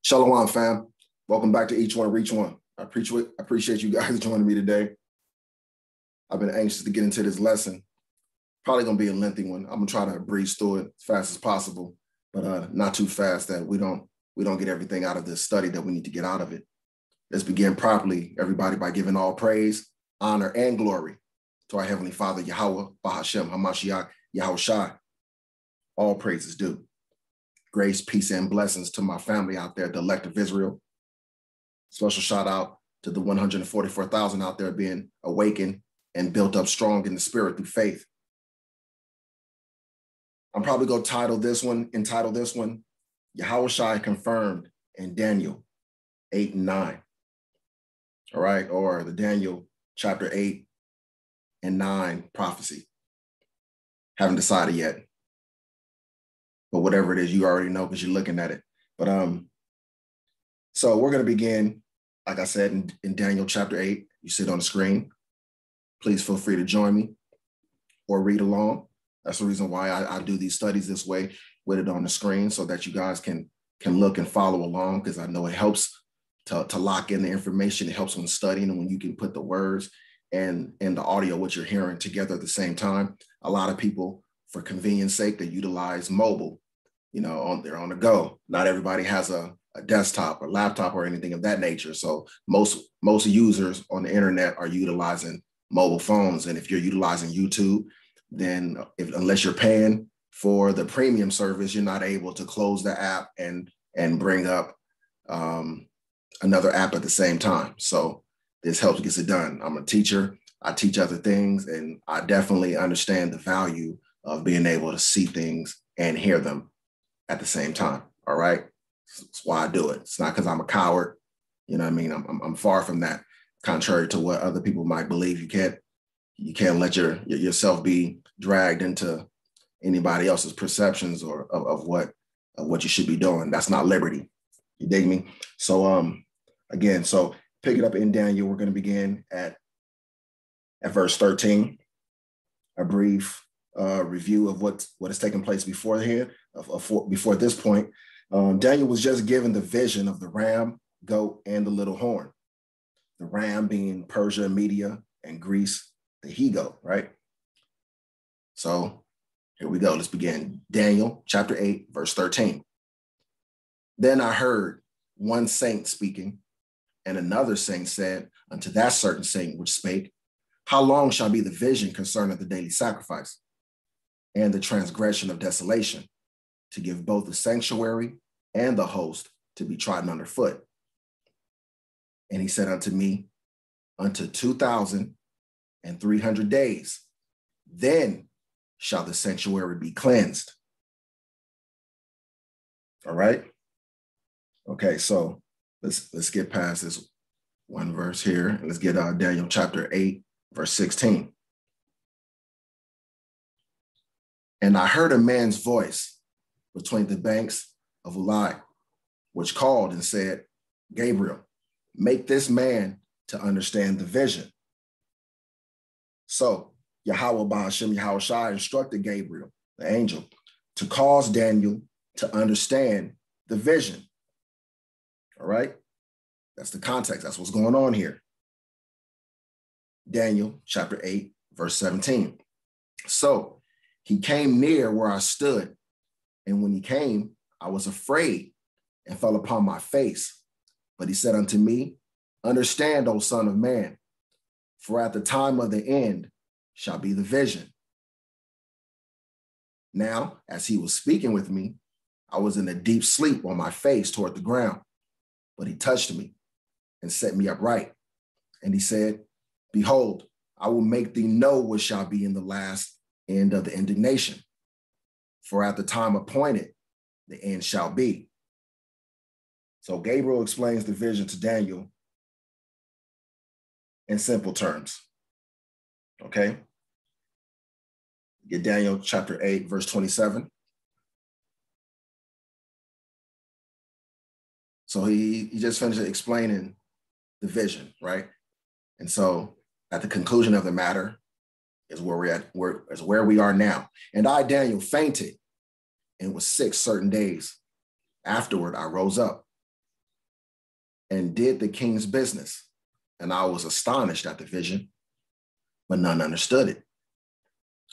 Shalom, fam. Welcome back to Each One Reach One. I appreciate you guys joining me today. I've been anxious to get into this lesson. Probably going to be a lengthy one. I'm going to try to breeze through it as fast as possible, but not too fast that we don't get everything out of this study that we need to get out of it. Let's begin properly, everybody, by giving all praise, honor, and glory to our Heavenly Father, YAHAWAHSHI, YAHAWAHSHI. All praises due. Grace, peace, and blessings to my family out there, the elect of Israel. Special shout out to the 144,000 out there being awakened and built up strong in the spirit through faith. I'm probably going to entitle this one, YAHAWAHSHI confirmed in Daniel 8 and 9. All right, or the Daniel chapter 8 and 9 prophecy. Haven't decided yet. But whatever it is, you already know because you're looking at it. But so we're going to begin, like I said, in Daniel chapter 8. You see it on the screen. Please feel free to join me or read along. That's the reason why I do these studies this way with it on the screen so that you guys can look and follow along, because I know it helps to lock in the information. It helps when studying and when you can put the words and the audio, what you're hearing, together at the same time. A lot of people, for convenience sake, they utilize mobile, they're on the go. Not everybody has a desktop or laptop or anything of that nature. So most users on the internet are utilizing mobile phones. And if you're utilizing YouTube, then unless you're paying for the premium service, you're not able to close the app and bring up another app at the same time. So this helps get it done. I'm a teacher. I teach other things, and I definitely understand the value of being able to see things and hear them at the same time. All right. That's why I do it. It's not because I'm a coward. You know what I mean? I'm far from that. Contrary to what other people might believe, you can't let yourself be dragged into anybody else's perceptions or of what you should be doing. That's not liberty. You dig me? So again, so pick it up in Daniel. We're going to begin at verse 13. A brief review of what has taken place beforehand, before this point. Daniel was just given the vision of the ram, goat, and the little horn. The ram being Persia, Media, and Greece, the he-goat, right? So here we go. Let's begin. Daniel chapter 8, verse 13. Then I heard one saint speaking, and another saint said unto that certain saint which spake, how long shall be the vision concerning the daily sacrifice and the transgression of desolation, to give both the sanctuary and the host to be trodden underfoot? And he said unto me, unto 2,300 days, then shall the sanctuary be cleansed. All right. Okay, so let's get past this one verse here, and let's get Daniel chapter 8, verse 16. And I heard a man's voice between the banks of Ulai, which called and said, Gabriel, make this man to understand the vision. So YAHAWAHSHI instructed Gabriel, the angel, to cause Daniel to understand the vision. All right? That's the context. That's what's going on here. Daniel chapter 8, verse 17. So he came near where I stood, and when he came, I was afraid and fell upon my face. But he said unto me, understand, O son of man, for at the time of the end shall be the vision. Now, as he was speaking with me, I was in a deep sleep on my face toward the ground. But he touched me and set me upright. And he said, behold, I will make thee know what shall be in the last end of the indignation. For at the time appointed, the end shall be. So Gabriel explains the vision to Daniel in simple terms. Okay? Get Daniel chapter 8, verse 27. So he just finished explaining the vision, right? And so at the conclusion of the matter is where we are now. And I, Daniel, fainted and was sick certain days. Afterward, I rose up and did the king's business. And I was astonished at the vision, but none understood it.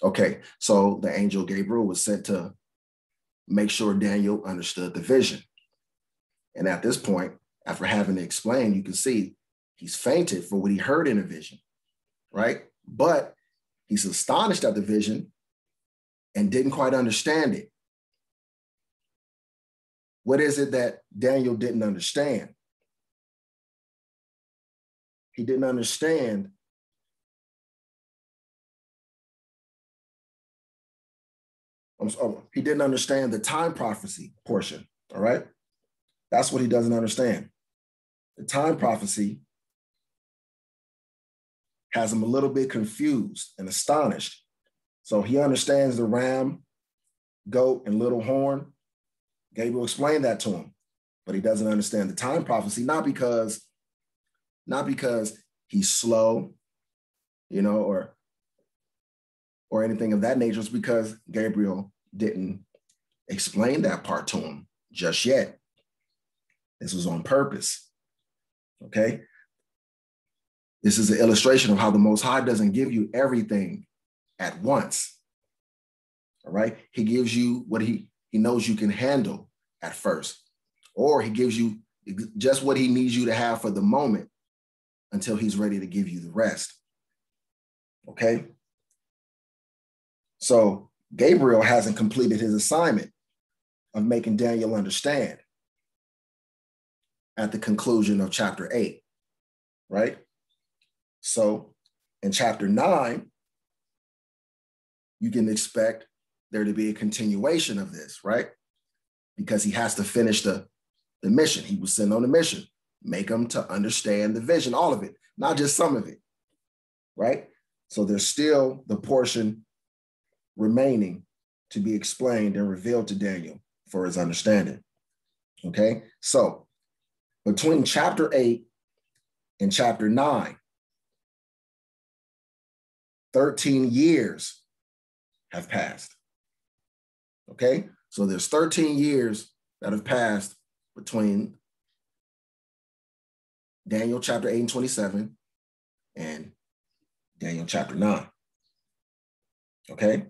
Okay, so the angel Gabriel was sent to make sure Daniel understood the vision. And at this point, after having it explained, you can see he's fainted for what he heard in a vision, right? But he's astonished at the vision and didn't quite understand it. What is it that Daniel didn't understand? He didn't understand he didn't understand the time prophecy portion, all right? That's what he doesn't understand. The time prophecy has him a little bit confused and astonished. So he understands the ram, goat, and little horn. Gabriel explained that to him, but he doesn't understand the time prophecy, not because he's slow, or anything of that nature. It's because Gabriel didn't explain that part to him just yet. This was on purpose, okay? This is an illustration of how the Most High doesn't give you everything at once, all right? He gives you what he knows you can handle at first, or he gives you just what he needs you to have for the moment until he's ready to give you the rest, okay? So Gabriel hasn't completed his assignment of making Daniel understand at the conclusion of chapter 8, right? So in chapter 9, you can expect there to be a continuation of this, right? Because he has to finish the mission. He was sent on a mission, make them to understand the vision, all of it, not just some of it, right? So there's still the portion remaining to be explained and revealed to Daniel for his understanding, okay? So between chapter 8 and chapter 9, 13 years have passed, okay? So there's 13 years that have passed between Daniel chapter 8 and 27 and Daniel chapter 9, okay?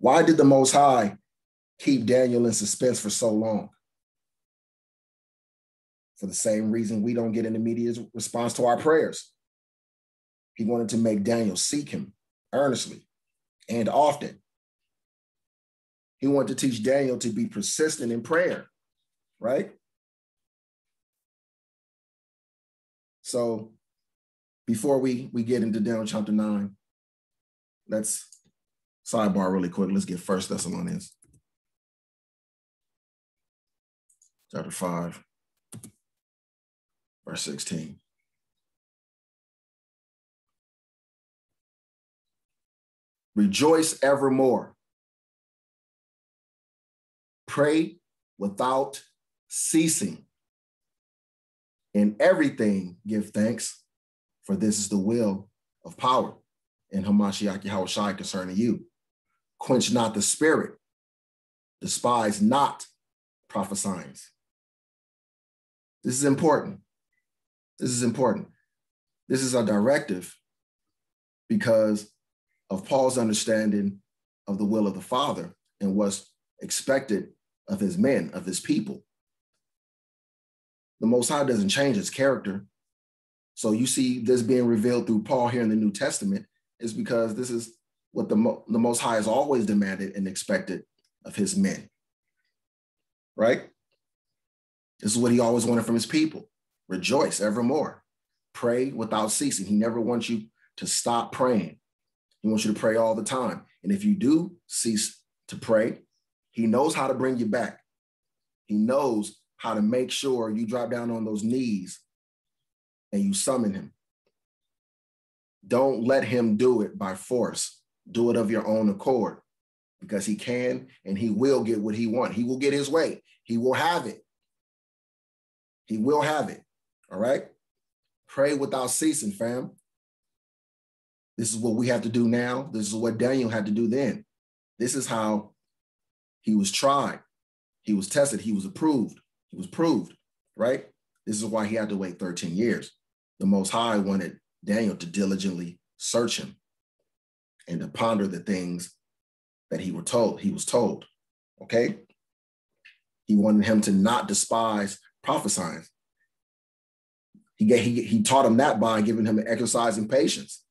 Why did the Most High keep Daniel in suspense for so long? For the same reason we don't get an immediate response to our prayers. He wanted to make Daniel seek him earnestly and often. He wanted to teach Daniel to be persistent in prayer, right? So before we get into Daniel chapter 9, let's sidebar really quick. Let's get 1 Thessalonians chapter 5, verse 16. Rejoice evermore. Pray without ceasing. In everything give thanks, for this is the will of power in Hamashiach YAHAWAHSHI concerning you. Quench not the spirit. Despise not prophesying. This is important. This is important. This is a directive because of Paul's understanding of the will of the Father and what's expected of his men, of his people. The Most High doesn't change his character. So you see this being revealed through Paul here in the New Testament is because this is what the Most High has always demanded and expected of his men, right? This is what he always wanted from his people. Rejoice evermore. Pray without ceasing. He never wants you to stop praying. He wants you to pray all the time. And if you do cease to pray, he knows how to bring you back. He knows how to make sure you drop down on those knees and you summon him. Don't let him do it by force. Do it of your own accord because he can and he will get what he wants. He will get his way. He will have it. He will have it. All right? Pray without ceasing, fam. This is what we have to do now. This is what Daniel had to do then. This is how he was tried. He was tested. He was approved. He was proved, right? This is why he had to wait 13 years. The Most High wanted Daniel to diligently search him and to ponder the things that he was told. Okay? He wanted him to not despise prophesying. He taught him that by giving him an exercise in patience,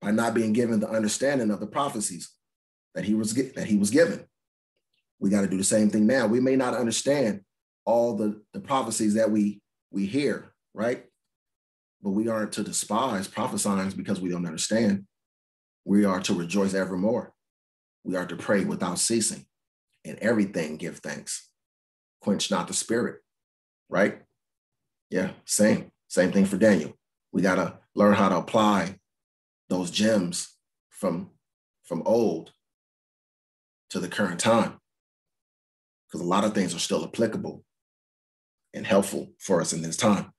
by not being given the understanding of the prophecies that he was given. We got to do the same thing now. We may not understand all the prophecies that we hear, right? But we aren't to despise prophesying because we don't understand. We are to rejoice evermore. We are to pray without ceasing. In everything, give thanks. Quench not the spirit, right? Yeah, same thing for Daniel. We got to learn how to apply those gems from old to the current time, because a lot of things are still applicable and helpful for us in this time.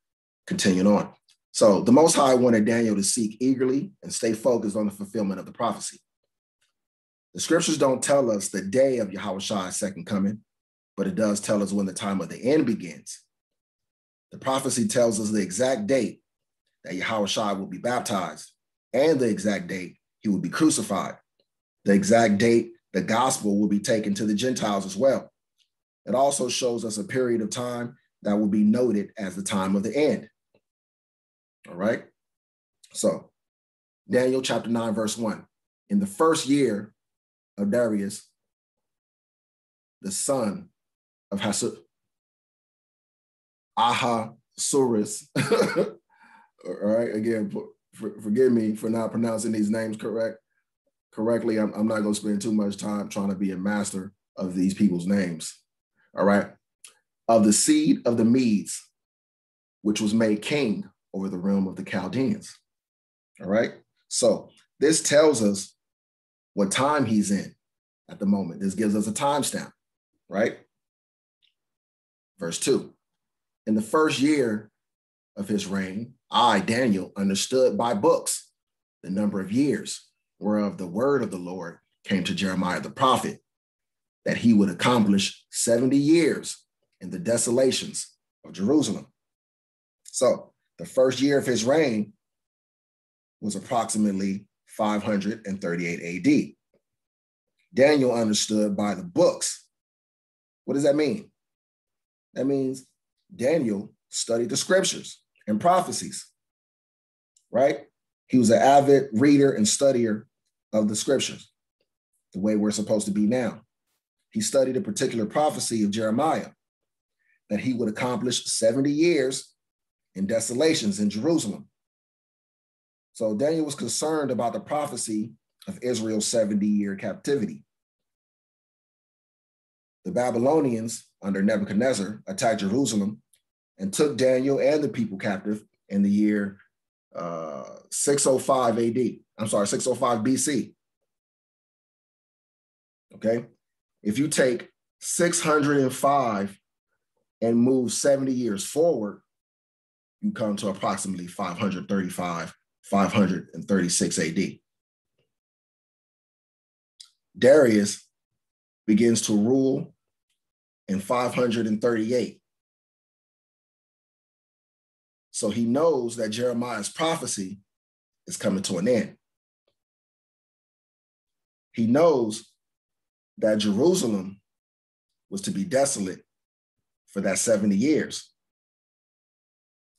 Continuing on. So the Most High wanted Daniel to seek eagerly and stay focused on the fulfillment of the prophecy. The scriptures don't tell us the day of YAHAWAHSHI's second coming, but it does tell us when the time of the end begins. The prophecy tells us the exact date that YAHAWAHSHI will be baptized and the exact date he will be crucified, the exact date the gospel will be taken to the Gentiles as well. It also shows us a period of time that will be noted as the time of the end. All right. So Daniel chapter 9, verse 1. In the first year of Darius, the son of Ahasuerus. All right. Again, forgive me for not pronouncing these names correctly. I'm not going to spend too much time trying to be a master of these people's names. All right. Of the seed of the Medes, which was made king over the realm of the Chaldeans. All right. So this tells us what time he's in at the moment. This gives us a timestamp, right? Verse 2. In the first year of his reign, I, Daniel, understood by books the number of years whereof the word of the Lord came to Jeremiah the prophet, that he would accomplish 70 years in the desolations of Jerusalem. So the first year of his reign was approximately 538 AD. Daniel understood by the books. What does that mean? That means Daniel studied the scriptures and prophecies, right? He was an avid reader and studier of the scriptures, the way we're supposed to be now. He studied a particular prophecy of Jeremiah, that he would accomplish 70 years in desolations in Jerusalem. So Daniel was concerned about the prophecy of Israel's 70-year captivity. The Babylonians, under Nebuchadnezzar, attacked Jerusalem and took Daniel and the people captive in the year 605 AD. I'm sorry, 605 BC. Okay? If you take 605 and move 70 years forward, you come to approximately 535, 536 AD. Darius begins to rule in 538. So he knows that Jeremiah's prophecy is coming to an end. He knows that Jerusalem was to be desolate for that 70 years.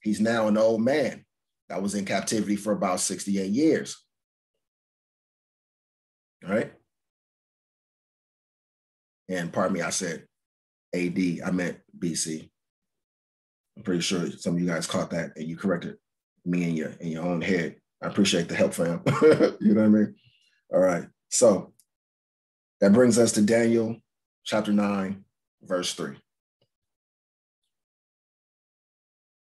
He's now an old man that was in captivity for about 68 years. All right. And pardon me, I said AD, I meant BC. I'm pretty sure some of you guys caught that and you corrected me in your own head. I appreciate the help, fam. You know what I mean? All right. So that brings us to Daniel chapter 9, verse 3.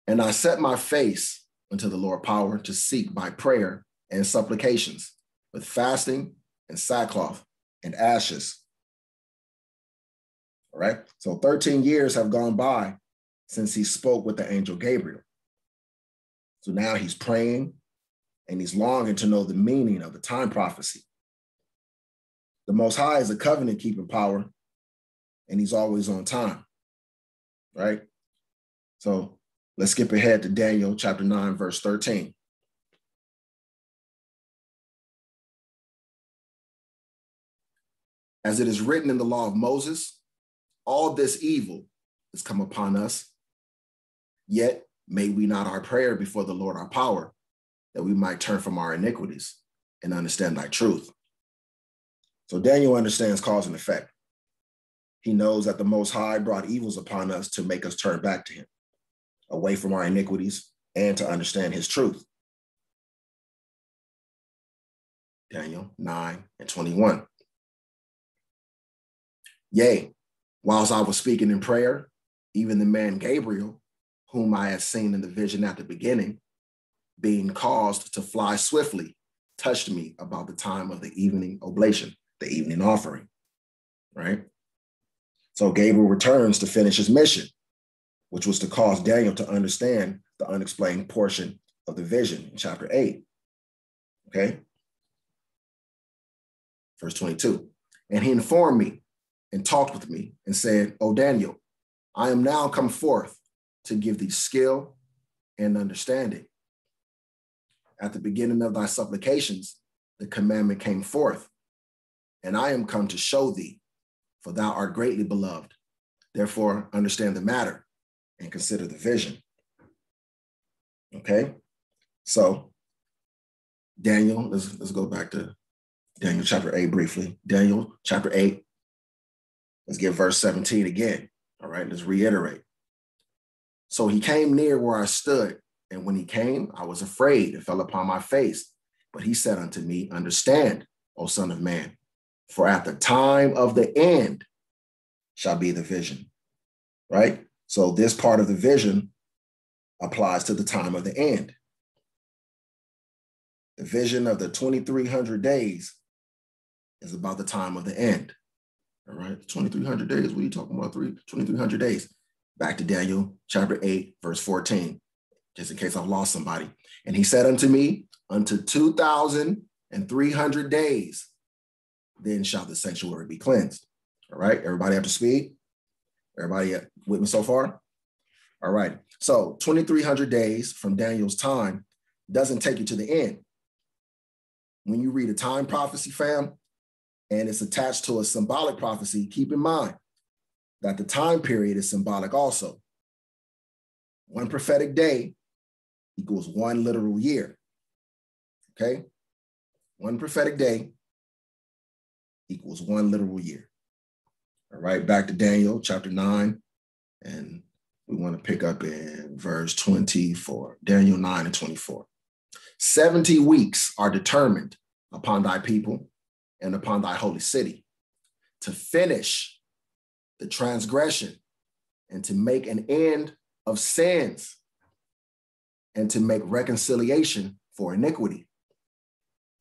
And I set my face unto the Lord power to seek by prayer and supplications with fasting and sackcloth and ashes. All right. So 13 years have gone by since he spoke with the angel Gabriel. So now he's praying and he's longing to know the meaning of the time prophecy. The Most High is a covenant keeping power and he's always on time, right? So let's skip ahead to Daniel chapter 9, verse 13. As it is written in the law of Moses, all this evil has come upon us. Yet made we not our prayer before the Lord our power, that we might turn from our iniquities and understand thy truth. So Daniel understands cause and effect. He knows that the Most High brought evils upon us to make us turn back to him, away from our iniquities, and to understand his truth. Daniel 9 and 21. Yea, whilst I was speaking in prayer, even the man Gabriel, whom I had seen in the vision at the beginning, being caused to fly swiftly, touched me about the time of the evening oblation, the evening offering, right? So Gabriel returns to finish his mission, which was to cause Daniel to understand the unexplained portion of the vision in chapter 8, okay? Verse 22, and he informed me and talked with me and said, O Daniel, I am now come forth to give thee skill and understanding. At the beginning of thy supplications, the commandment came forth, and I am come to show thee, for thou art greatly beloved. Therefore, understand the matter and consider the vision. Okay, so Daniel, let's go back to Daniel chapter 8 briefly. Daniel chapter 8, let's get verse 17 again. All right, let's reiterate. So he came near where I stood, and when he came, I was afraid and fell upon my face. But he said unto me, understand, O son of man, for at the time of the end shall be the vision, right? So this part of the vision applies to the time of the end. The vision of the 2,300 days is about the time of the end, all right? 2,300 days, what are you talking about? 2,300 days. Back to Daniel chapter 8, verse 14, just in case I've lost somebody. And he said unto me, unto 2,300 days, then shall the sanctuary be cleansed. All right, everybody up to speed? Everybody with me so far? All right, so 2,300 days from Daniel's time doesn't take you to the end. When you read a time prophecy, fam, and it's attached to a symbolic prophecy, keep in mind that the time period is symbolic also. One prophetic day equals one literal year, okay? One prophetic day equals one literal year. All right, back to Daniel chapter 9, and we want to pick up in verse 24, Daniel 9 and 24. 70 weeks are determined upon thy people and upon thy holy city to finish the transgression and to make an end of sins and to make reconciliation for iniquity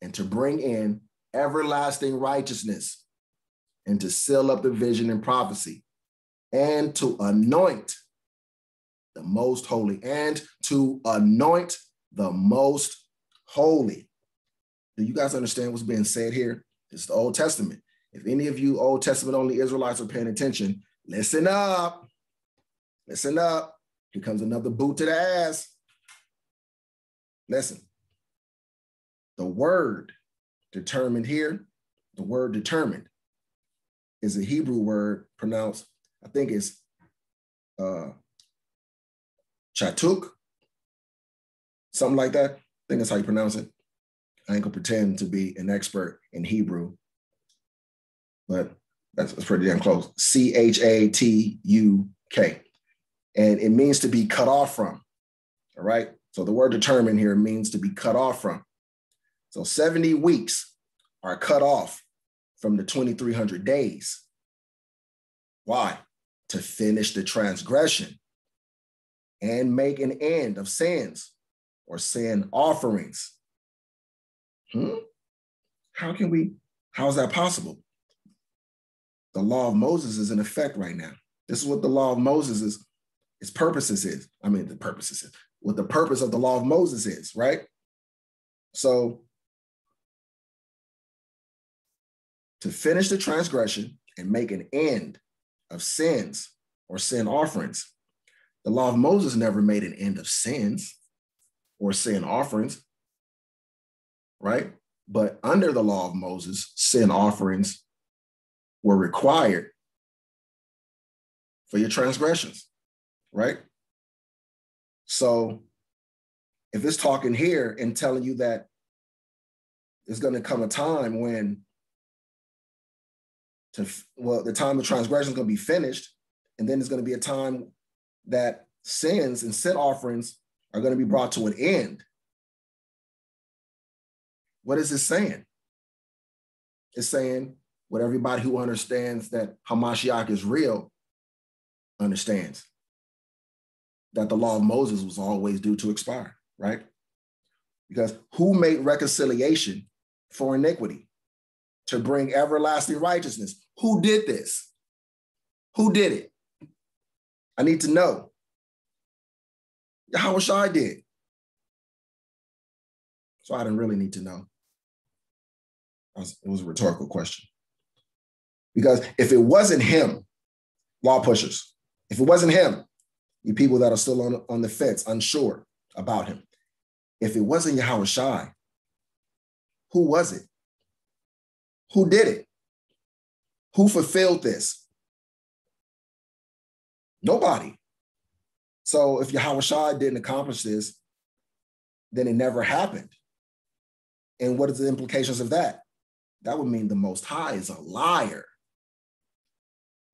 and to bring in everlasting righteousness and to seal up the vision and prophecy and to anoint the most holy Do you guys understand what's being said here? It's the Old Testament. If any of you Old Testament only Israelites are paying attention, listen up. Listen up. Here comes another boot to the ass. Listen. The word determined here, the word determined is a Hebrew word pronounced, I think it's chatuk, something like that. I think that's how you pronounce it. I ain't gonna pretend to be an expert in Hebrew, but that's pretty damn close. C-H-A-T-U-K. And it means to be cut off from, all right? So the word determined here means to be cut off from. So 70 weeks are cut off from the 2,300 days. Why? To finish the transgression and make an end of sins or sin offerings. How is that possible? The law of Moses is in effect right now. This is what the law of Moses is, its purposes is. I mean, the purposes is, what the purpose of the law of Moses is, right? So to finish the transgression and make an end of sins or sin offerings, The law of Moses never made an end of sins or sin offerings, right? But under the law of Moses, sin offerings were required for your transgressions, right? So if it's talking here and telling you that there's going to come a time when the time of transgression is going to be finished, and then there's going to be a time that sins and sin offerings are going to be brought to an end. What is it saying? It's saying what everybody who understands that Hamashiach is real understands, that the law of Moses was always due to expire, right? Because who made reconciliation for iniquity to bring everlasting righteousness? Who did this? Who did it? I need to know. YAHAWAHSHI did. So I didn't really need to know. It was a rhetorical question. Because if it wasn't him, law pushers, if it wasn't him, you people that are still on the fence, unsure about him, if it wasn't YAHAWAHSHI, who was it? Who did it? Who fulfilled this? Nobody. So if YAHAWAHSHI didn't accomplish this, then it never happened. And what are the implications of that? That would mean the Most High is a liar.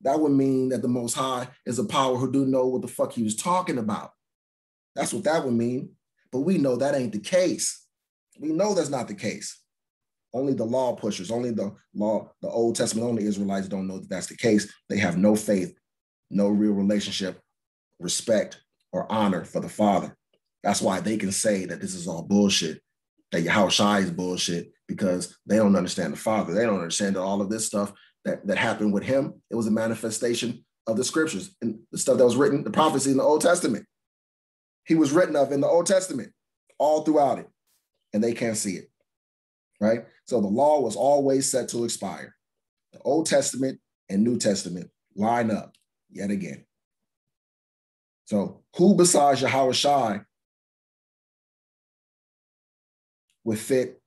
That would mean that the Most High is a power who do know what the fuck he was talking about. That's what that would mean. But we know that ain't the case. We know that's not the case. Only the law pushers, only the Old Testament only Israelites don't know that that's the case. They have no faith, no real relationship, respect, or honor for the Father. That's why they can say that this is all bullshit, that YAHAWAHSHI is bullshit, because they don't understand the Father. They don't understand that all of this stuff that happened with him, it was a manifestation of the scriptures and the stuff that was written, the prophecy in the Old Testament. He was written of in the Old Testament, all throughout it, and they can't see it, right? So the law was always set to expire. The Old Testament and New Testament line up yet again. So who besides YAHAWAHSHI would fit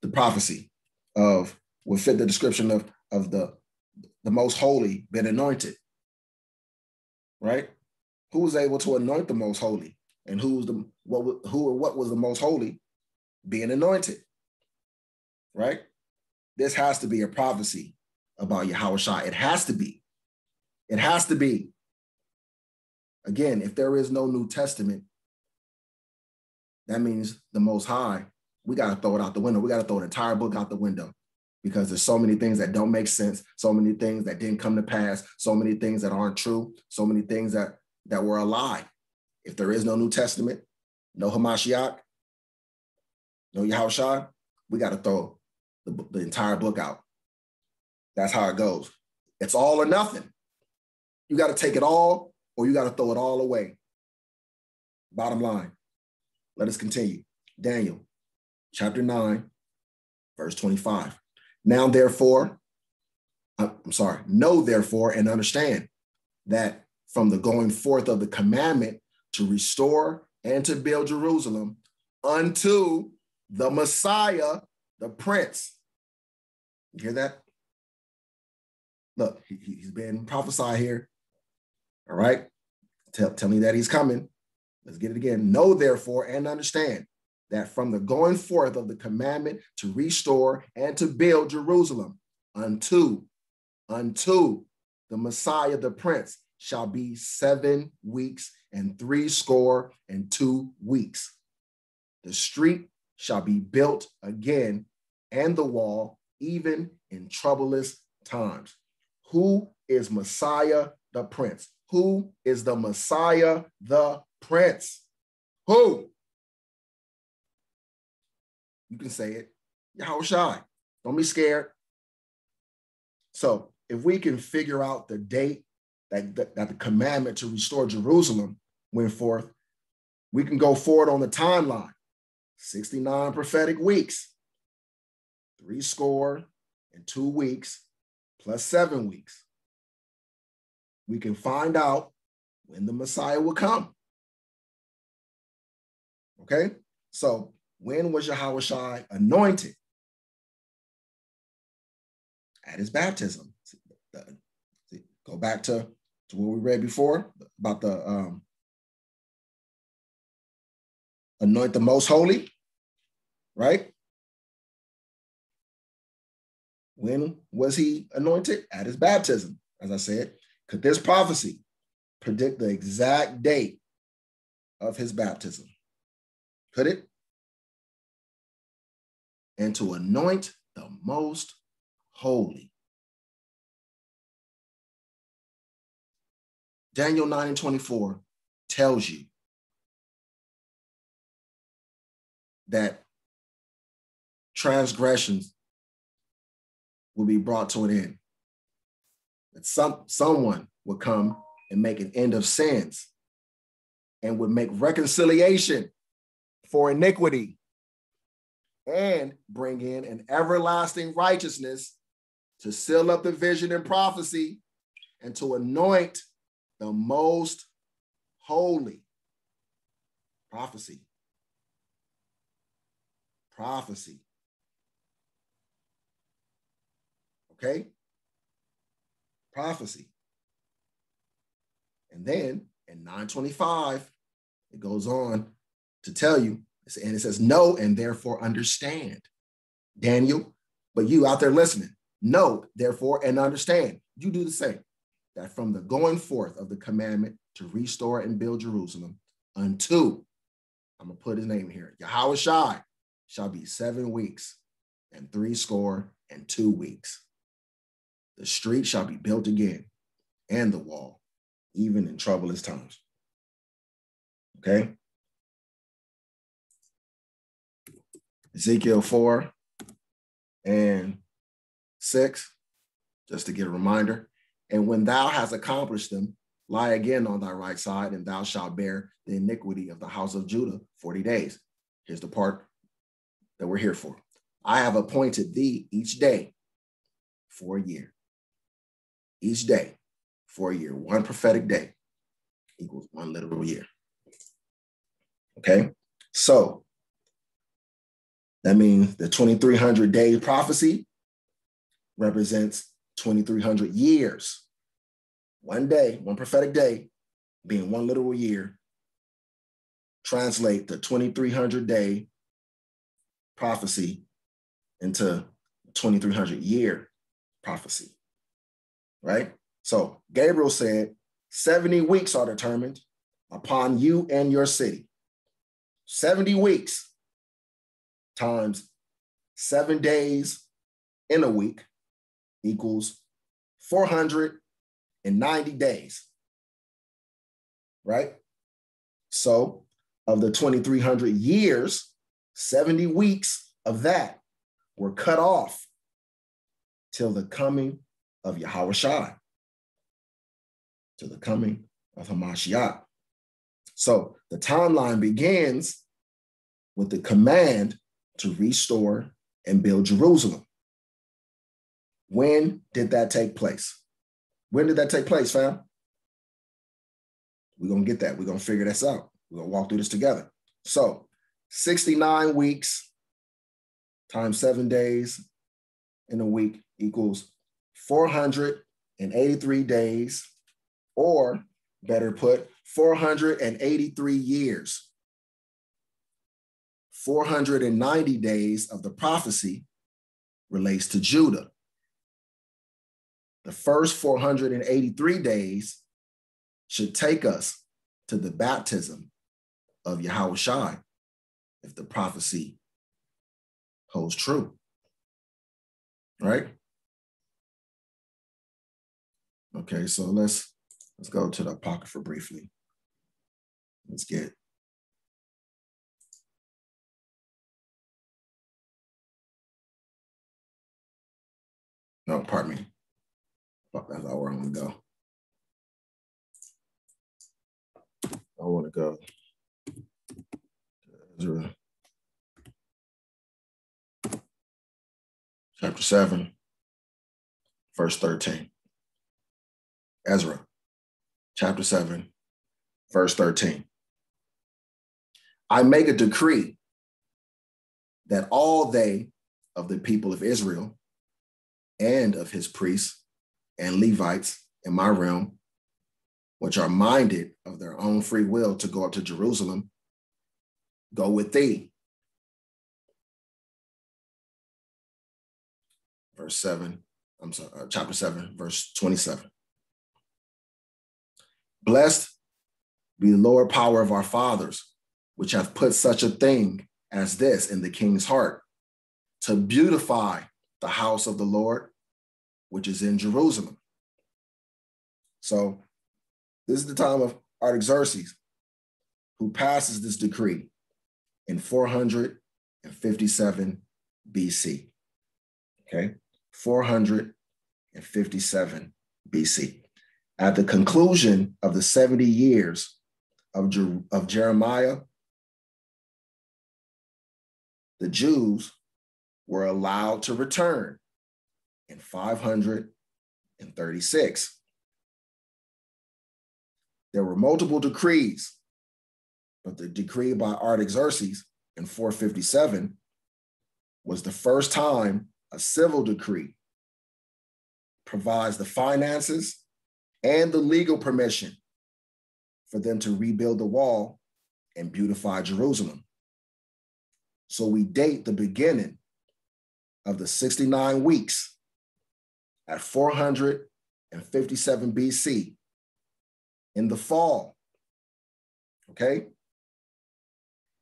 the prophecy of, would fit the description of the most holy been anointed, right? Who was able to anoint the most holy, and what was the most holy being anointed, right? This has to be a prophecy about YAHAWAHSHI. It has to be. It has to be. Again, if there is no New Testament, that means the Most High, we got to throw it out the window. We got to throw the entire book out the window, because there's so many things that don't make sense, so many things that didn't come to pass, so many things that aren't true, so many things that were a lie. If there is no New Testament, no Hamashiach, no YAHAWAHSHI, we got to throw the entire book out. That's how it goes. It's all or nothing. You got to take it all, or you got to throw it all away. Bottom line. Let us continue. Daniel, chapter 9, verse 25. Know therefore and understand that from the going forth of the commandment to restore and to build Jerusalem unto the Messiah, the Prince. You hear that? Look, he's been prophesied here. All right? Tell me that he's coming. Let's get it again. Know therefore and understand that from the going forth of the commandment to restore and to build Jerusalem unto the Messiah, the Prince, shall be 7 weeks and 62 weeks. The street shall be built again, and the wall, even in troublous times. Who is Messiah, the Prince? Who is the Messiah, the Prince? Who? You can say it. YAHAWAHSHI. Don't be scared. So if we can figure out the date that the commandment to restore Jerusalem went forth, we can go forward on the timeline. 69 prophetic weeks, 62 weeks, plus 7 weeks. We can find out when the Messiah will come. Okay? So when was YAHAWAHSHI anointed? At his baptism. Go back to what we read before about the anoint the most holy, right? When was he anointed? At his baptism. As I said, could this prophecy predict the exact date of his baptism? Could it? And to anoint the most holy. Daniel 9:24 tells you that transgressions will be brought to an end. That someone would come and make an end of sins and would make reconciliation for iniquity and bring in an everlasting righteousness to seal up the vision and prophecy and to anoint the most holy. Prophecy. Prophecy. Okay? Prophecy. And then in 9:25, it goes on to tell you, and it says, know and therefore understand. Daniel, but you out there listening, know therefore and understand. You do the same. That from the going forth of the commandment to restore and build Jerusalem unto, I'm going to put his name here, YAHAWAHSHI, shall be 7 weeks and 62 weeks. The street shall be built again, and the wall, even in troublous times. Okay? Ezekiel 4:6, just to get a reminder. And when thou hast accomplished them, lie again on thy right side, and thou shalt bear the iniquity of the house of Judah 40 days. Here's the part that we're here for. I have appointed thee each day for a year. Each day for a year. One prophetic day equals one literal year. Okay? So that means the 2300 day prophecy represents 2300 years. One day, one prophetic day being one literal year, translate the 2300 day prophecy into 2300 year prophecy, right? So Gabriel said, 70 weeks are determined upon you and your city. 70 weeks times 7 days in a week equals 490 days, right? So of the 2300 years, 70 weeks of that were cut off till the coming of YAHAWAHSHI, to the coming of Hamashiach. So the timeline begins with the command to restore and build Jerusalem. When did that take place? When did that take place, fam? We're going to get that. We're going to figure this out. We're going to walk through this together. So 69 weeks times 7 days in a week equals 483 days, or better put, 483 years. 490 days of the prophecy relates to Judah. The first 483 days should take us to the baptism of YAHAWAHSHI, if the prophecy holds true, right? Okay, so let's go to the Apocrypha briefly. Let's get no, pardon me. That's not where I want to go. I want to go to Ezra chapter 7, verse 13. Ezra chapter 7, verse 13. I make a decree that all they of the people of Israel and of his priests and Levites in my realm, which are minded of their own free will to go up to Jerusalem, go with thee. Chapter 7, verse 27. Blessed be the Lord power of our fathers, which hath put such a thing as this in the king's heart, to beautify the house of the Lord, which is in Jerusalem. So this is the time of Artaxerxes, who passes this decree in 457 BC. Okay, 457 BC. At the conclusion of the 70 years of Jeremiah, the Jews were allowed to return in 536. There were multiple decrees, but the decree by Artaxerxes in 457 was the first time a civil decree provides the finances and the legal permission for them to rebuild the wall and beautify Jerusalem. So we date the beginning of the 69 weeks at 457 BC in the fall, okay?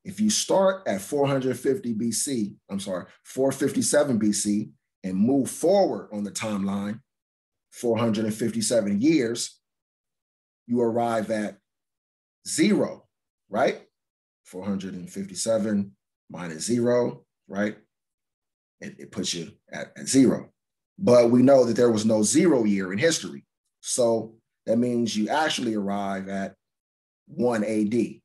If you start at 457 BC and move forward on the timeline, 457 years, you arrive at 0, right? 457 minus 0, right? It puts you at 0. But we know that there was no 0 year in history. So that means you actually arrive at 1 AD.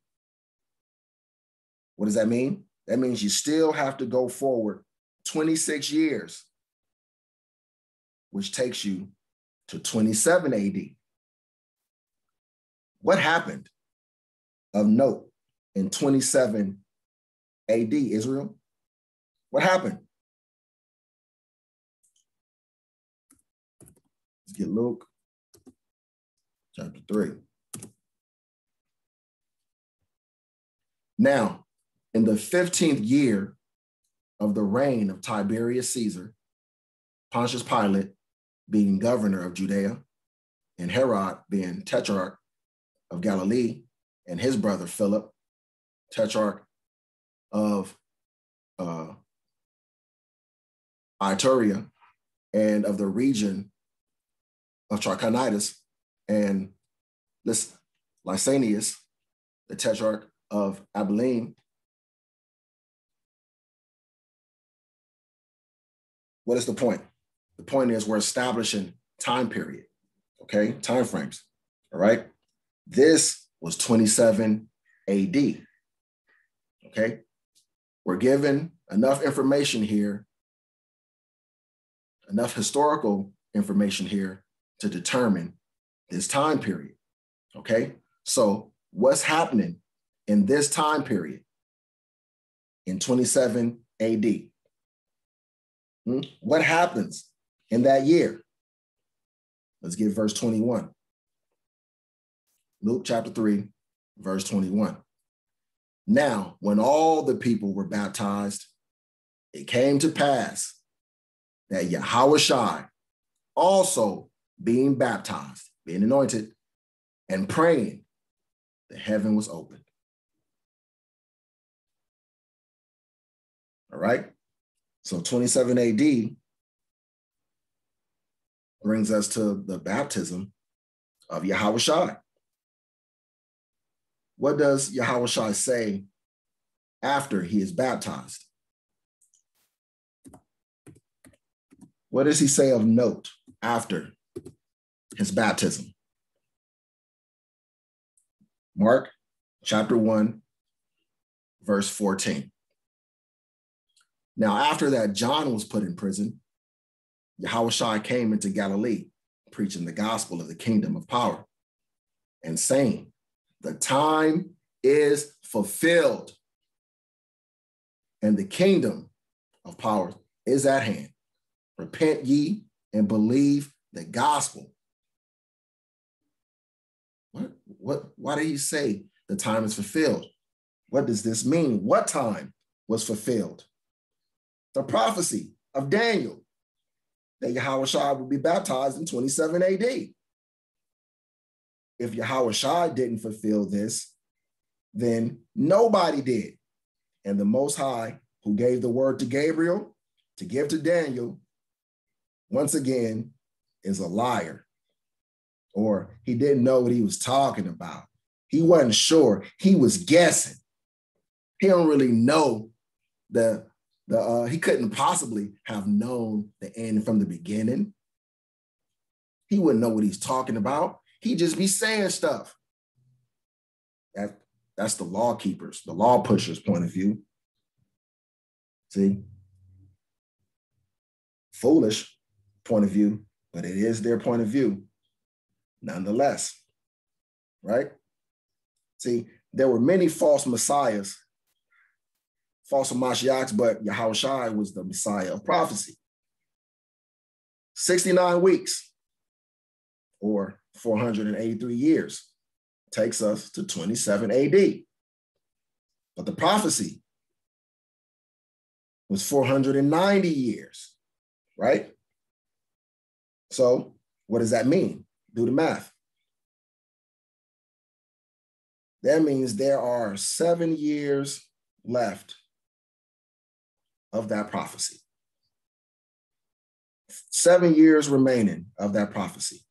What does that mean? That means you still have to go forward 26 years, which takes you to 27 AD. What happened of note in 27 AD, Israel? What happened? Let's get Luke chapter 3. Now, in the 15th year of the reign of Tiberius Caesar, Pontius Pilate being governor of Judea, and Herod being tetrarch of Galilee, and his brother Philip, tetrarch of Iturea and of the region of Trachonitis, and Lysanias, the tetrarch of Abilene. What is the point? The point is we're establishing time period, okay? Time frames, all right? This was 27 AD, okay? We're given enough information here, enough historical information here to determine this time period, okay? So what's happening in this time period in 27 AD? What happens in that year? Let's get verse 21. Luke chapter 3, verse 21. Now, when all the people were baptized, it came to pass that YAHAWAHSHI also being baptized, being anointed, and praying, the heaven was opened. All right? So 27 AD brings us to the baptism of YAHAWAHSHI. What does YAHAWAHSHI say after he is baptized? What does he say of note after his baptism? Mark chapter 1, verse 14. Now, after that John was put in prison, YAHAWAHSHI came into Galilee, preaching the gospel of the kingdom of power, and saying, The time is fulfilled, and the kingdom of power is at hand. Repent ye and believe the gospel. Why did he say the time is fulfilled? What does this mean? What time was fulfilled? The prophecy of Daniel that YAHAWAHSHI would be baptized in 27 AD. If YAHAWAHSHI didn't fulfill this, then nobody did. And the Most High, who gave the word to Gabriel to give to Daniel, once again, is a liar. Or he didn't know what he was talking about. He wasn't sure. He was guessing. He don't really know he couldn't possibly have known the end from the beginning. He wouldn't know what he's talking about. He'd just be saying stuff. That's the law keepers, the law pushers' point of view. See? Foolish point of view, but it is their point of view nonetheless, right? See, there were many false messiahs, false Mashiachs, but YAHAWAHSHI was the Messiah of prophecy. 69 weeks or 483 years takes us to 27 AD. But the prophecy was 490 years, right? So what does that mean? Do the math. That means there are 7 years left of that prophecy. 7 years remaining of that prophecy.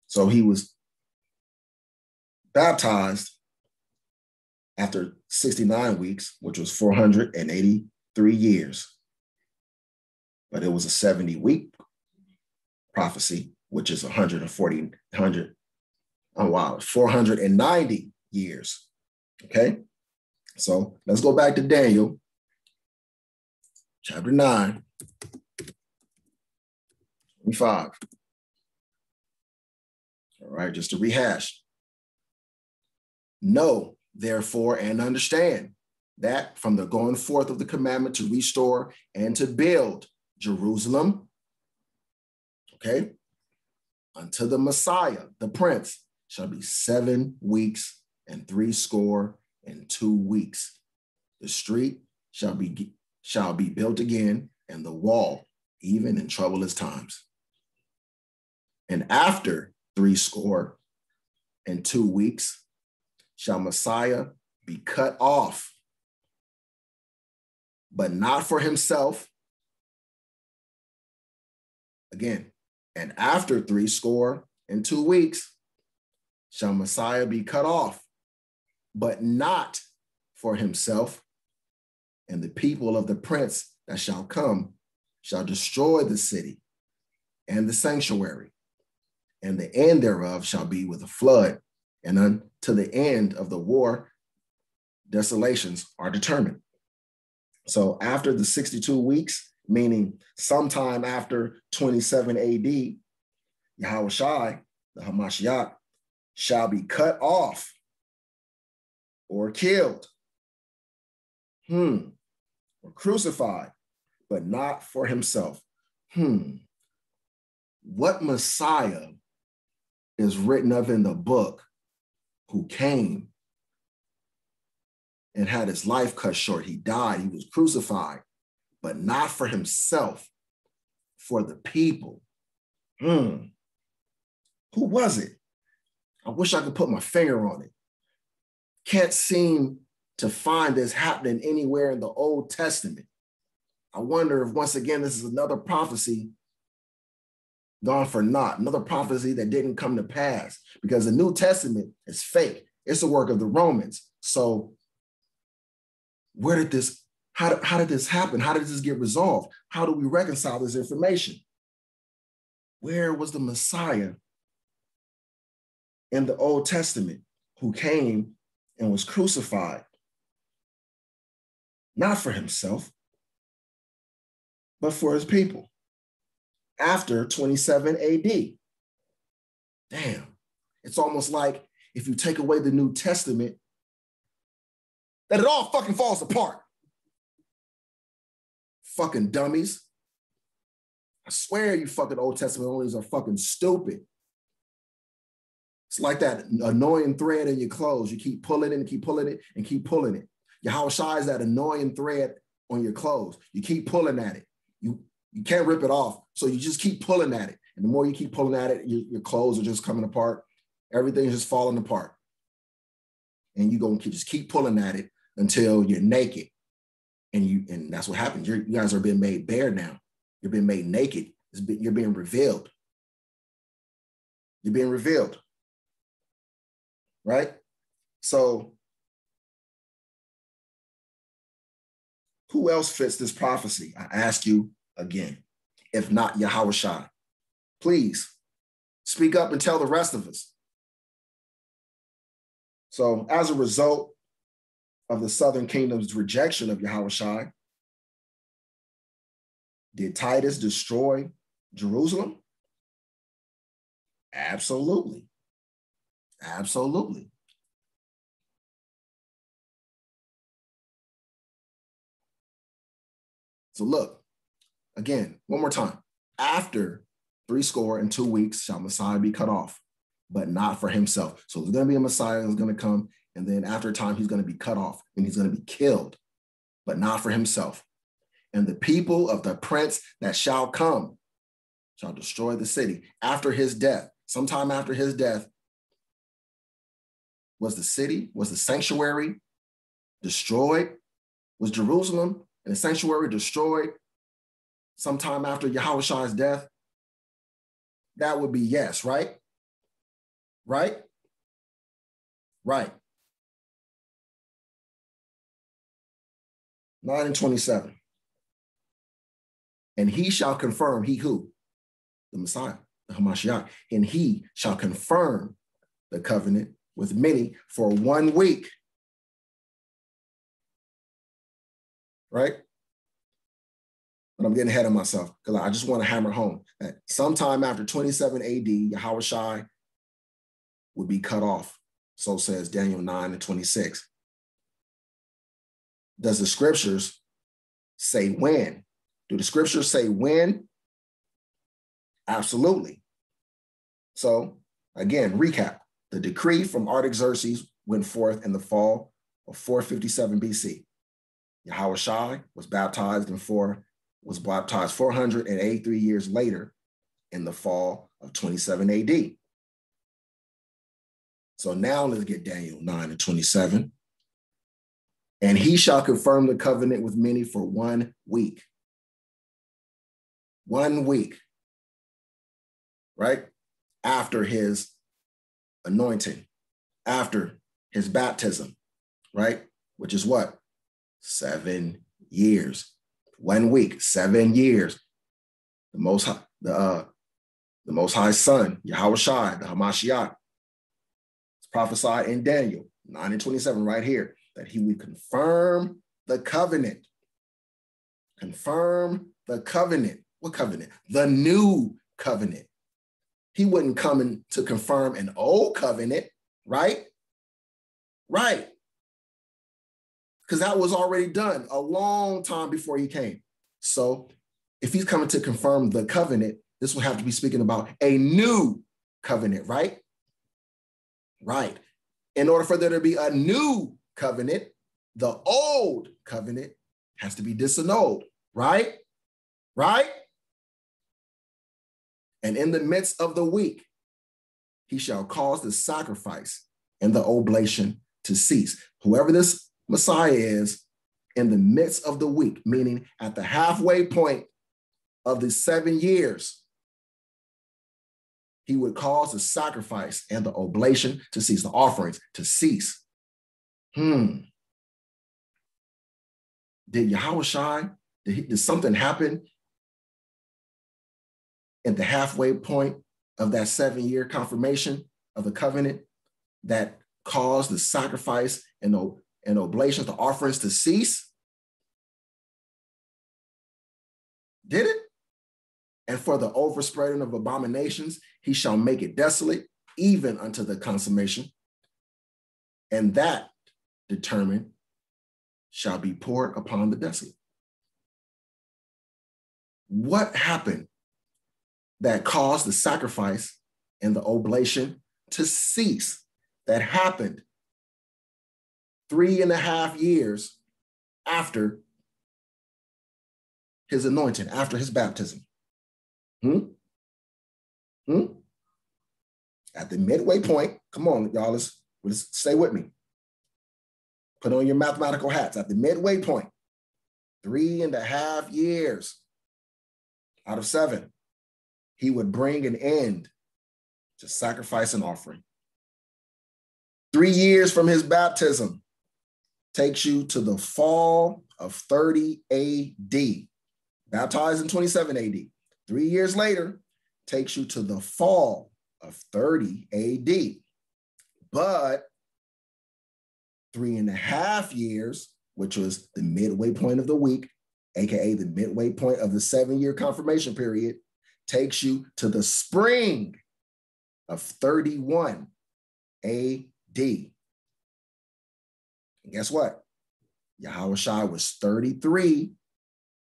So he was baptized after 69 weeks, which was 483 years. But it was a 70-week prophecy, which is 490 years. Okay? So let's go back to Daniel, chapter 9, 25. All right, just to rehash. Know, therefore, and understand that from the going forth of the commandment to restore and to build Jerusalem, okay, unto the Messiah, the Prince, shall be 7 weeks and 62 weeks. The street shall be built again, and the wall, even in troublous times. And after 62 weeks, shall Messiah be cut off, but not for himself. Again, and after 62 weeks, shall Messiah be cut off, but not for himself. And the people of the prince that shall come shall destroy the city and the sanctuary, and the end thereof shall be with a flood, and unto the end of the war, desolations are determined. So after the 62 weeks, meaning sometime after 27 AD, YAHAWAHSHI, the Hamashiach, shall be cut off or killed, or crucified, but not for himself. What Messiah is written of in the book who came and had his life cut short? He died, he was crucified, but not for himself, for the people. Who was it? I wish I could put my finger on it. Can't seem to find this happening anywhere in the Old Testament. I wonder if once again, this is another prophecy gone for naught, another prophecy that didn't come to pass, because the New Testament is fake. It's the work of the Romans. So how did this happen? How did this get resolved? How do we reconcile this information? Where was the Messiah in the Old Testament who came and was crucified? Not for himself, but for his people. After 27 AD. Damn, it's almost like if you take away the New Testament, that it all fucking falls apart. Fucking dummies. I swear you fucking Old Testament onlys are fucking stupid. It's like that annoying thread in your clothes. You keep pulling it and keep pulling it and keep pulling it. YAHAWAHSHI is that annoying thread on your clothes. You keep pulling at it. You can't rip it off. So you just keep pulling at it. And the more you keep pulling at it, your clothes are just coming apart. Everything's just falling apart. And you're going to just keep pulling at it until you're naked. And that's what happens. You guys are being made bare now. You're being made naked. You're being revealed. You're being revealed. Right? So who else fits this prophecy? I ask you again, if not YAHAWAHSHI. Please speak up and tell the rest of us. So as a result of the Southern Kingdom's rejection of YAHAWAHSHI, did Titus destroy Jerusalem? Absolutely. Absolutely. So look, again, one more time. After 62 weeks shall Messiah be cut off, but not for himself. So there's going to be a Messiah who's going to come, and then after a time, he's going to be cut off, and he's going to be killed, but not for himself. And the people of the prince that shall come shall destroy the city. After his death, sometime after his death, was the sanctuary destroyed? Was Jerusalem and the sanctuary destroyed sometime after YAHAWAHSHI's death? That would be yes, right? Right? Right. 9 and 27. And he shall confirm, he who? The Messiah, the Hamashiach. And he shall confirm the covenant with many for 1 week. Right? But I'm getting ahead of myself because I just want to hammer home that sometime after 27 AD, YAHAWAHSHI would be cut off. So says Daniel 9 and 26. Does the scriptures say when? Do the scriptures say when? Absolutely. So again, recap. The decree from Artaxerxes went forth in the fall of 457 BC. YAHAWAHSHI was baptized 483 years later in the fall of 27 AD. So now let's get Daniel 9 and 27. And he shall confirm the covenant with many for 1 week. 1 week, right? After his anointing, after his baptism, right? Which is what? 7 years. 1 week, 7 years. The Most High Son, YAHAWAHSHI, the Hamashiach, it's prophesied in Daniel 9 and 27 right here that he would confirm the covenant. Confirm the covenant. What covenant? The new covenant. He wouldn't come in to confirm an old covenant, right? Right. Because that was already done a long time before he came. So if he's coming to confirm the covenant, this will have to be speaking about a new covenant, right? Right. In order for there to be a new covenant, the old covenant has to be disannulled, right? Right? And in the midst of the week, he shall cause the sacrifice and the oblation to cease. Whoever this Messiah is, in the midst of the week, meaning at the halfway point of the 7 years, he would cause the sacrifice and the oblation to cease, the offerings to cease. Did YAHAWAHSHI, did something happen at the halfway point of that 7-year confirmation of the covenant that caused the sacrifice and oblations, the offerings to cease? Did it? And for the overspreading of abominations, he shall make it desolate, even unto the consummation. and that determined shall be poured upon the desolate. What happened that caused the sacrifice and the oblation to cease? That happened 3.5 years after his anointing, after his baptism. At the midway point, come on, y'all, let's stay with me. Put on your mathematical hats. At the midway point, 3.5 years out of 7, he would bring an end to sacrifice and offering. 3 years from his baptism takes you to the fall of 30 AD. Baptized in 27 AD. 3 years later takes you to the fall of 30 AD. But 3.5 years, which was the midway point of the week, aka the midway point of the 7-year confirmation period, takes you to the spring of 31 AD. And guess what? YAHAWAHSHI was 33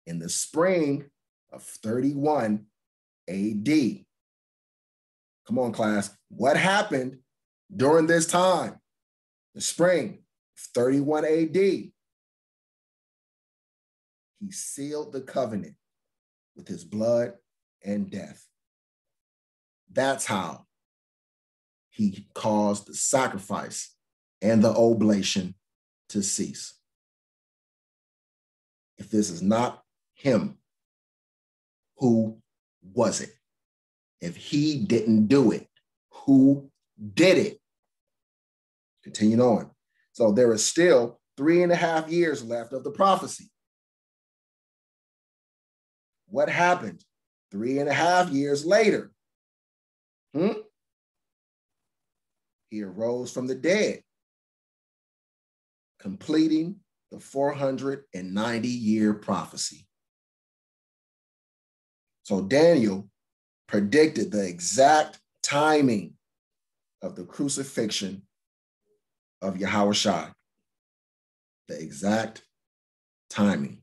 in the spring of 31 AD. Come on, class. What happened during this time? The spring of 31 AD. He sealed the covenant with his blood and death. That's how he caused the sacrifice and the oblation to cease. If this is not him, who was it? If he didn't do it, who did it? Continuing on. So there is still 3.5 years left of the prophecy. What happened 3.5 years later? He arose from the dead, completing the 490-year prophecy. So Daniel predicted the exact timing of the crucifixion of YAHAWAHSHI. The exact timing.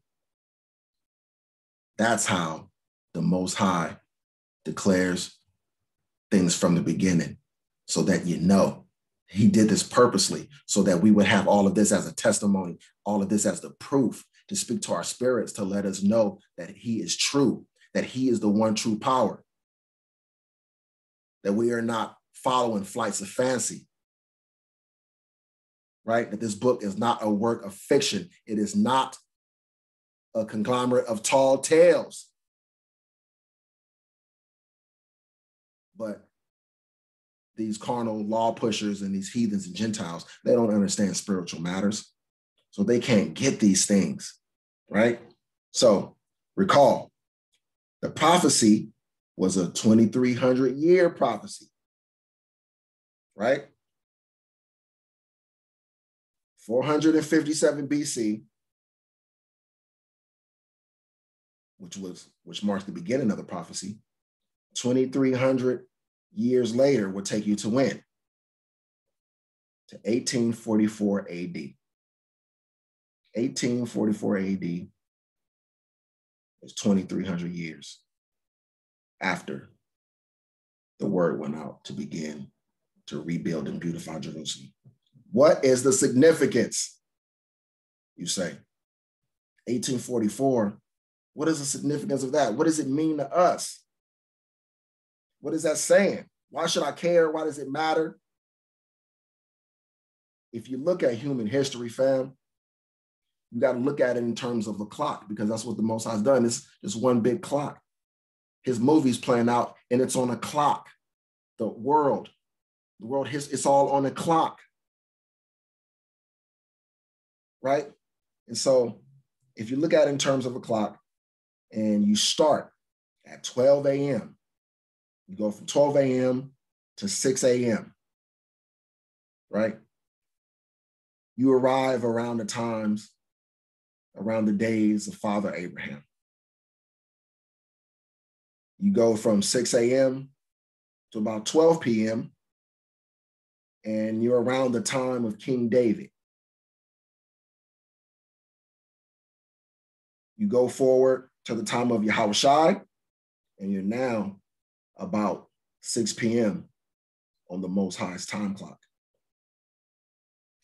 That's how the Most High declares things from the beginning, so that you know he did this purposely, so that we would have all of this as a testimony, all of this as the proof to speak to our spirits, to let us know that he is true, that he is the one true power, that we are not following flights of fancy, right? That this book is not a work of fiction. It is not a conglomerate of tall tales. But these carnal law pushers and these heathens and Gentiles, they don't understand spiritual matters. So they can't get these things, right? So recall, the prophecy was a 2,300-year prophecy, right? 457 BC, which marks the beginning of the prophecy. 2,300 years later will take you to when? To 1844 AD. 1844 AD is 2,300 years after the word went out to begin to rebuild and beautify Jerusalem. What is the significance? You say, 1844, what is the significance of that? What does it mean to us? What is that saying? Why should I care? Why does it matter? If you look at human history, fam, you got to look at it in terms of a clock, because that's what the Most High's done. It's just one big clock. His movie's playing out and it's on a clock. The world, it's all on a clock. Right? And so if you look at it in terms of a clock and you start at 12 a.m., you go from 12 a.m. to 6 a.m., right? You arrive around the days of Father Abraham. You go from 6 a.m. to about 12 p.m., and you're around the time of King David. You go forward to the time of YAHAWAHSHI, and you're now about 6 p.m. on the Most High's time clock.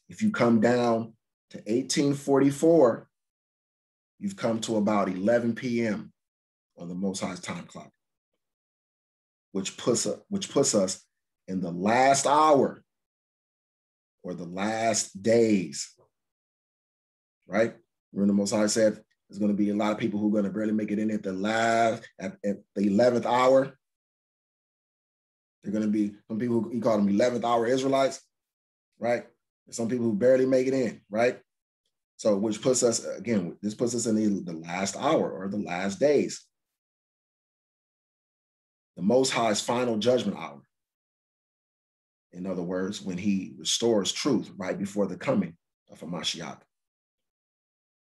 If you come down to 1844, you've come to about 11 p.m. on the Most High's time clock, which puts us in the last hour or the last days, right? Remember, the Most High said there's going to be a lot of people who are going to barely make it in at the 11th hour. They're going to be some people who he called them 11th hour Israelites, right? And some people who barely make it in, right? So, which puts us, again, this puts us in the last hour or the last days. The Most High's final judgment hour. In other words, when he restores truth right before the coming of a Mashiach.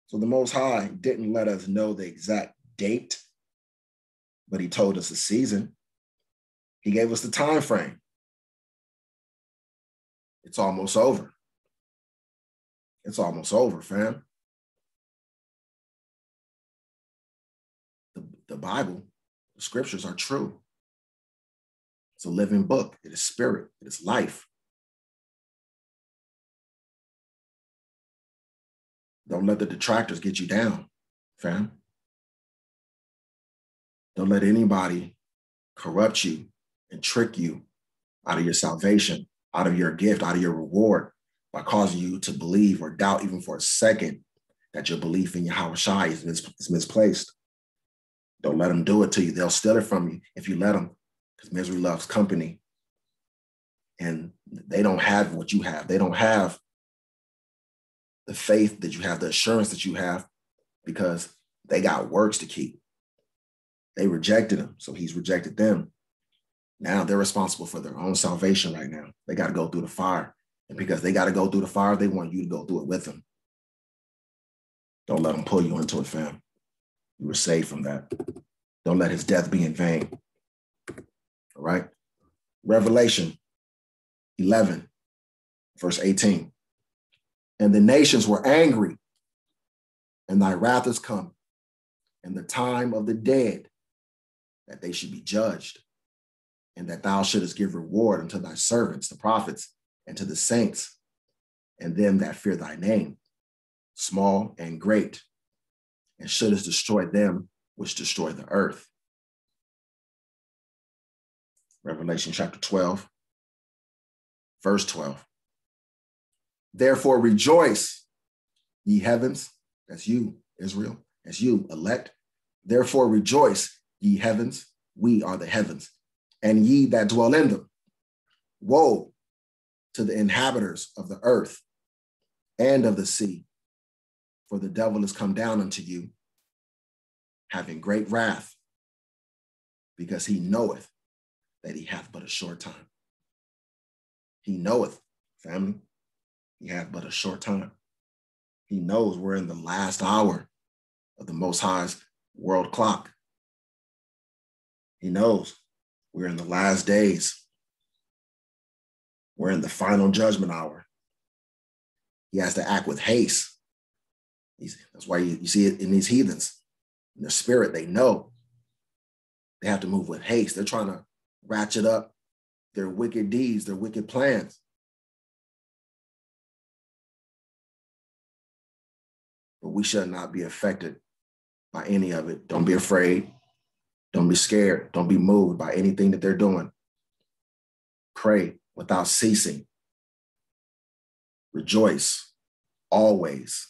So the Most High didn't let us know the exact date, but he told us the season. He gave us the time frame. It's almost over. It's almost over, fam. The Bible, the scriptures are true. It's a living book. It is spirit. It is life. Don't let the detractors get you down, fam. Don't let anybody corrupt you and trick you out of your salvation, out of your gift, out of your reward by causing you to believe or doubt even for a second that your belief in YAHAWAHSHI is misplaced. Don't let them do it to you. They'll steal it from you if you let them, because misery loves company. And they don't have what you have. They don't have the faith that you have, the assurance that you have, because they got works to keep. They rejected him, so he's rejected them. Now they're responsible for their own salvation right now. They got to go through the fire. And because they got to go through the fire, they want you to go through it with them. Don't let them pull you into it, fam. You were saved from that. Don't let his death be in vain. All right? Revelation 11, verse 18. And the nations were angry, and thy wrath is come, and the time of the dead, that they should be judged, and that thou shouldest give reward unto thy servants, the prophets, and to the saints, and them that fear thy name, small and great, and shouldest destroy them which destroy the earth. Revelation chapter 12, verse 12. Therefore rejoice, ye heavens, that's you, Israel, that's you, elect. Therefore rejoice, ye heavens, we are the heavens, and ye that dwell in them. Woe to the inhabitants of the earth and of the sea, for the devil is come down unto you, having great wrath, because he knoweth that he hath but a short time. He knoweth, family, he hath but a short time. He knows we're in the last hour of the Most High's world clock. He knows we're in the last days. We're in the final judgment hour. He has to act with haste. That's why you see it in these heathens. In their spirit, they know they have to move with haste. They're trying to ratchet up their wicked deeds, their wicked plans. But we should not be affected by any of it. Don't be afraid. Don't be scared. Don't be moved by anything that they're doing. Pray without ceasing. Rejoice always.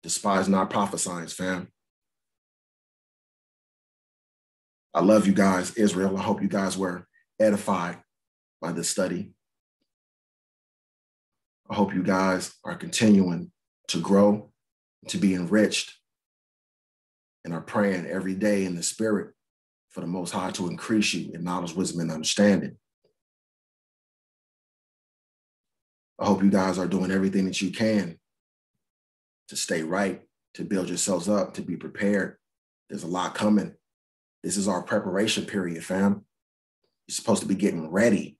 Despise not prophesying, fam. I love you guys, Israel. I hope you guys were edified by this study. I hope you guys are continuing to grow, to be enriched, and are praying every day in the spirit for the Most High to increase you in knowledge, wisdom, and understanding. I hope you guys are doing everything that you can to stay right, to build yourselves up, to be prepared. There's a lot coming. This is our preparation period, fam. You're supposed to be getting ready.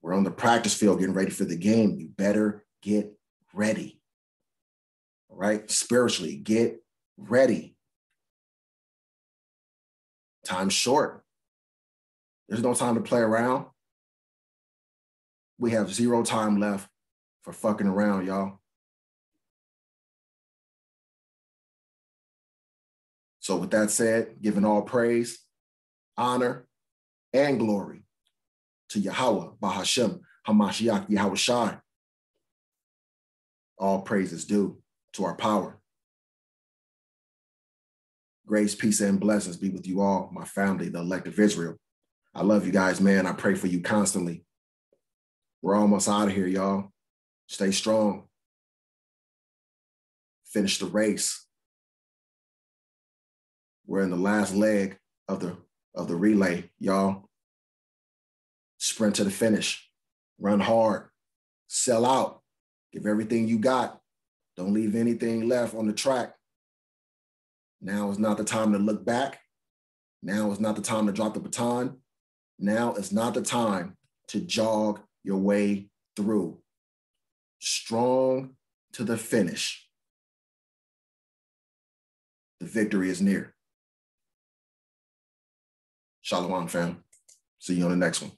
We're on the practice field getting ready for the game. You better get ready. All right? Spiritually, get ready. Time's short. There's no time to play around. We have 0 time left for fucking around, y'all. So with that said, giving all praise, honor, and glory to YAHAWAHSHI, Hamashiach YAHAWAHSHI. All praise is due to our power. Grace, peace, and blessings be with you all, my family, the elect of Israel. I love you guys, man. I pray for you constantly. We're almost out of here, y'all. Stay strong. Finish the race. We're in the last leg of the relay, y'all. Sprint to the finish. Run hard. Sell out. Give everything you got. Don't leave anything left on the track. Now is not the time to look back. Now is not the time to drop the baton. Now is not the time to jog your way through. Strong to the finish. The victory is near. Shalom, fam. See you on the next one.